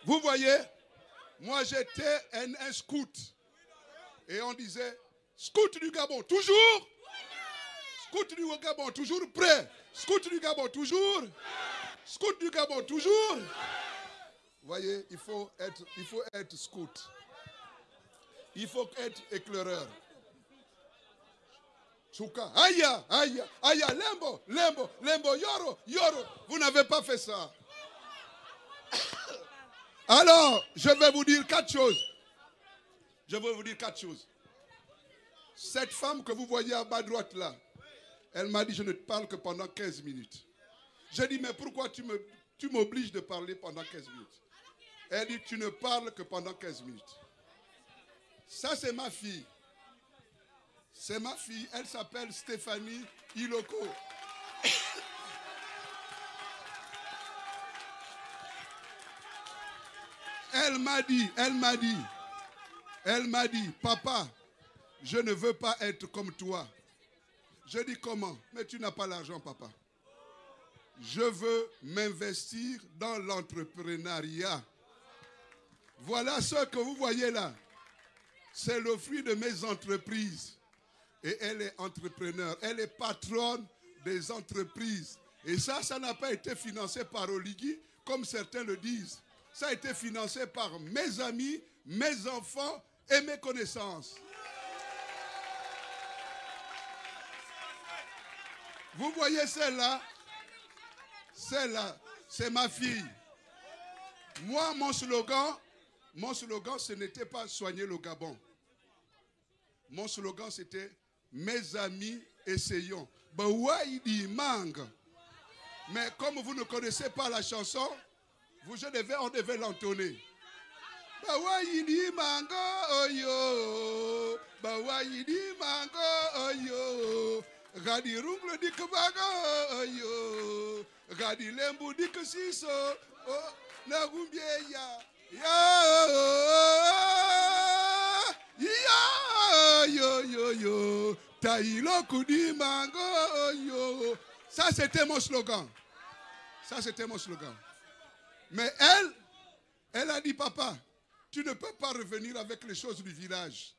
Vous voyez, moi j'étais un scout. Et on disait, scout du Gabon, toujours. Scout du Gabon, toujours prêt. Scout du Gabon, toujours. Scout du Gabon, toujours. Vous voyez, il faut être scout. Il faut être éclaireur. Souka, aïe, aïe, aïe, lembo, lembo, lembo, yoro, yoro. Vous n'avez pas fait ça. Alors, je vais vous dire 4 choses. Je vais vous dire 4 choses. Cette femme que vous voyez à bas droite là, elle m'a dit, je ne te parle que pendant 15 minutes. J'ai dit, mais pourquoi tu m'obliges de parler pendant 15 minutes? Elle dit, tu ne parles que pendant 15 minutes. Ça, c'est ma fille. C'est ma fille. Elle s'appelle Stéphanie Iloko. Elle m'a dit, papa, je ne veux pas être comme toi. Je dis comment? Mais tu n'as pas l'argent, papa. Je veux m'investir dans l'entrepreneuriat. Voilà ce que vous voyez là. C'est le fruit de mes entreprises. Et elle est entrepreneur. Elle est patronne des entreprises. Et ça n'a pas été financé par Oligui, comme certains le disent. Ça a été financé par mes amis, mes enfants et mes connaissances. Vous voyez celle-là? Celle-là, c'est ma fille. Moi, mon slogan, ce n'était pas soigner le Gabon. Mon slogan, c'était mes amis, essayons. Bawaïdi Mang. Mais comme vous ne connaissez pas la chanson, on devait l'entonner. Bawaïdi Mango Oyo. Bawaïdi Mango Oyo. Gadi Rungle dik Bago Oyo. Gadi Lembu dik Siso. Oh, Nagumbieya. Yo, Taïlo Koudi Mango, yo. Ça, c'était mon slogan. Mais elle a dit, papa, tu ne peux pas revenir avec les choses du village.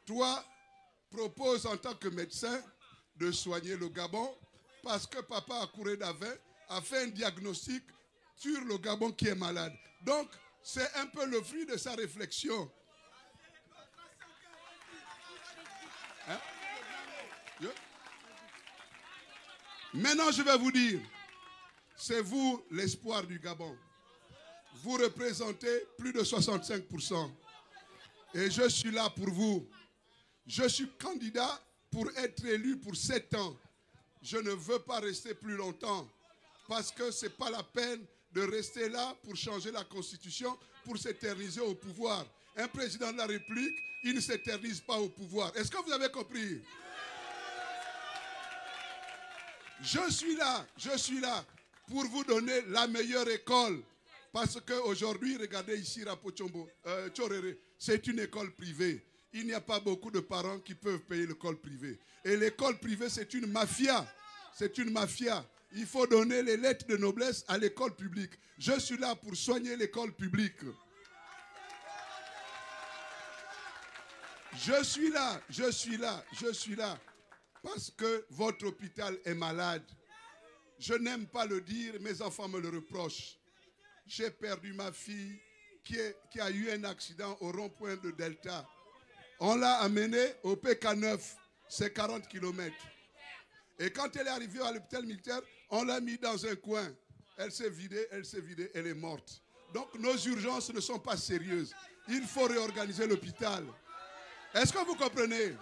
Toi, propose en tant que médecin de soigner le Gabon parce que papa a couru d'avant, a fait un diagnostic sur le Gabon qui est malade. Donc, c'est un peu le fruit de sa réflexion. Hein? Maintenant, je vais vous dire, c'est vous l'espoir du Gabon. Vous représentez plus de 65%. Et je suis là pour vous. Je suis candidat pour être élu pour 7 ans. Je ne veux pas rester plus longtemps parce que ce n'est pas la peine de rester là pour changer la constitution, pour s'éterniser au pouvoir. Un président de la République, il ne s'éternise pas au pouvoir. Est-ce que vous avez compris? Je suis là pour vous donner la meilleure école. Parce qu'aujourd'hui, regardez ici, Rapochombo, Tchorere, c'est une école privée. Il n'y a pas beaucoup de parents qui peuvent payer l'école privée. Et l'école privée, c'est une mafia. C'est une mafia. Il faut donner les lettres de noblesse à l'école publique. Je suis là pour soigner l'école publique. Je suis là. Parce que votre hôpital est malade. Je n'aime pas le dire, mes enfants me le reprochent. J'ai perdu ma fille qui a eu un accident au rond-point de Delta. On l'a amenée au PK9, c'est 40 km. Et quand elle est arrivée à l'hôpital militaire, on l'a mis dans un coin. Elle s'est vidée, elle est morte. Donc nos urgences ne sont pas sérieuses. Il faut réorganiser l'hôpital. Est-ce que vous comprenez?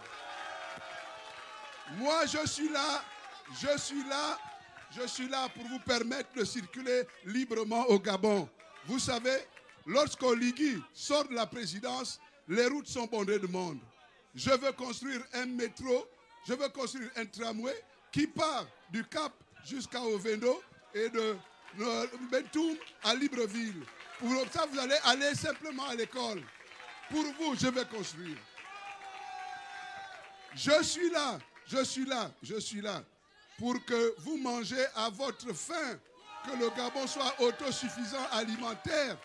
Moi, je suis là pour vous permettre de circuler librement au Gabon. Vous savez, lorsqu'Oligui sort de la présidence, les routes sont bondées de monde. Je veux construire un métro, je veux construire un tramway qui part du Cap jusqu'à Ovendo et de Bentoum à Libreville. Pour ça, vous allez aller simplement à l'école. Pour vous, je vais construire. Je suis là pour que vous mangez à votre faim, que le Gabon soit autosuffisant alimentaire.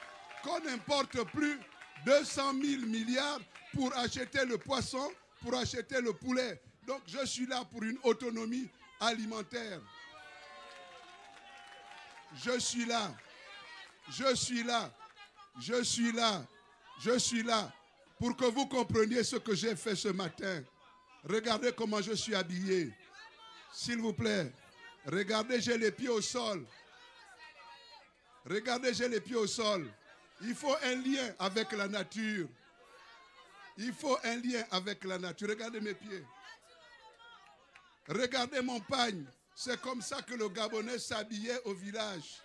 qu'on n'importe plus 200 000 milliards pour acheter le poisson, pour acheter le poulet. Donc je suis là pour une autonomie alimentaire. Je suis là. Je suis là. Je suis là. Je suis là pour que vous compreniez ce que j'ai fait ce matin. Regardez comment je suis habillé. S'il vous plaît. Regardez, j'ai les pieds au sol. Regardez, j'ai les pieds au sol. Il faut un lien avec la nature. Il faut un lien avec la nature. Regardez mes pieds. Regardez mon pagne. C'est comme ça que le Gabonais s'habillait au village.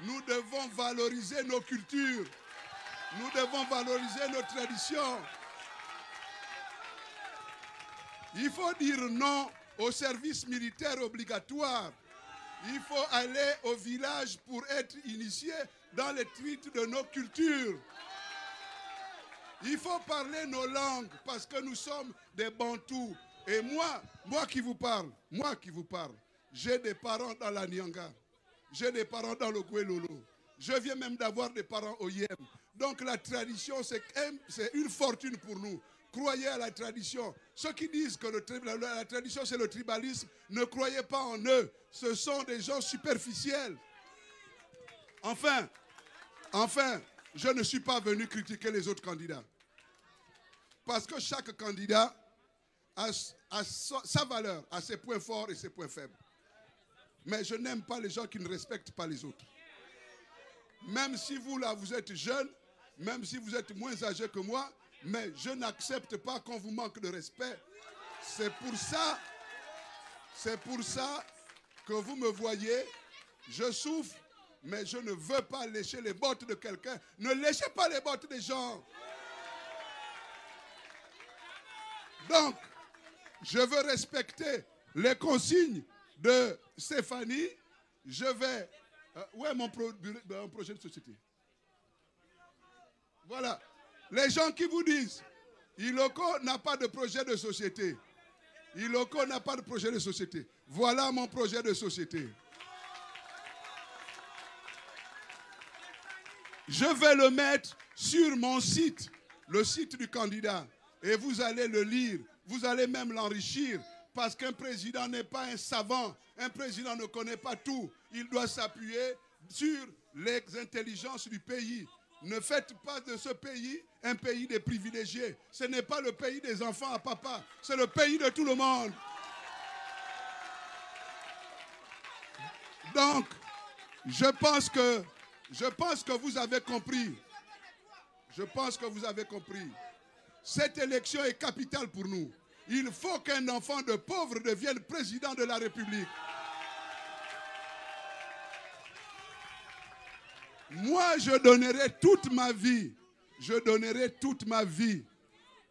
Nous devons valoriser nos cultures. Nous devons valoriser nos traditions. Il faut dire non au service militaire obligatoire. Il faut aller au village pour être initié dans les rites de nos cultures. Il faut parler nos langues parce que nous sommes des Bantous. Et moi qui vous parle, j'ai des parents dans la Nyanga. J'ai des parents dans le Guélolo. Je viens même d'avoir des parents au Yem. Donc la tradition, c'est une fortune pour nous. Croyez à la tradition. Ceux qui disent que la tradition, c'est le tribalisme, ne croyez pas en eux. Ce sont des gens superficiels. Enfin, je ne suis pas venu critiquer les autres candidats. Parce que chaque candidat a sa valeur, a ses points forts et ses points faibles. Mais je n'aime pas les gens qui ne respectent pas les autres. Même si vous, là, vous êtes jeune, même si vous êtes moins âgé que moi, mais je n'accepte pas qu'on vous manque de respect. C'est pour ça que vous me voyez, je souffre, mais je ne veux pas lécher les bottes de quelqu'un. Ne léchez pas les bottes des gens. Donc, je veux respecter les consignes de Stéphanie. Je vais... où est mon projet de société? Voilà. Les gens qui vous disent, Iloko n'a pas de projet de société. Iloko n'a pas de projet de société. Voilà mon projet de société. Je vais le mettre sur mon site, le site du candidat. Et vous allez le lire. Vous allez même l'enrichir. Parce qu'un président n'est pas un savant. Un président ne connaît pas tout. Il doit s'appuyer sur les intelligences du pays. Ne faites pas de ce pays un pays des privilégiés. Ce n'est pas le pays des enfants à papa. C'est le pays de tout le monde. Donc, je pense que vous avez compris. Je pense que vous avez compris. Cette élection est capitale pour nous. Il faut qu'un enfant de pauvre devienne président de la République. Moi, je donnerai toute ma vie. Je donnerai toute ma vie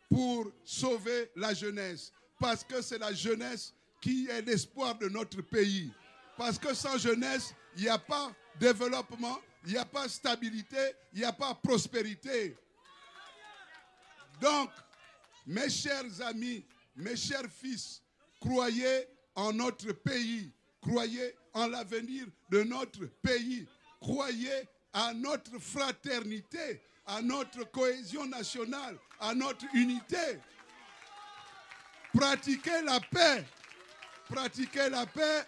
pour sauver la jeunesse. Parce que c'est la jeunesse qui est l'espoir de notre pays. Parce que sans jeunesse, il n'y a pas développement, il n'y a pas stabilité, il n'y a pas prospérité. Donc, mes chers amis, mes chers fils, croyez en notre pays. Croyez en l'avenir de notre pays. Croyez à notre fraternité, à notre cohésion nationale, à notre unité. Pratiquez la paix. Pratiquez la paix.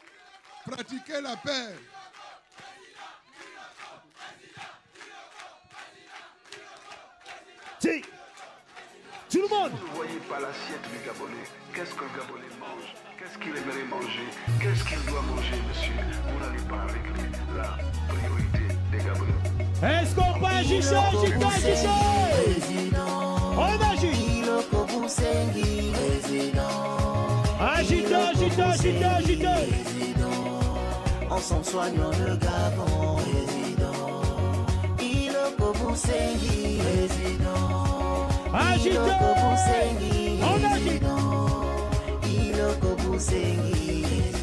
Pratiquez la paix. Si. Tout le monde. Vous ne voyez pas l'assiette du Gabonais. Qu'est-ce que le Gabonais mange? Qu'est-ce qu'il aimerait manger? Qu'est-ce qu'il doit manger, monsieur? Vous n'allez pas régler la priorité des Gabonais. Est-ce qu'on peut agir? On agit. Agitez. Ensemble soignons le Gabon, résident. Iloko Boussengi, résident. Agitez. On agit. Iloko Boussengi, résident.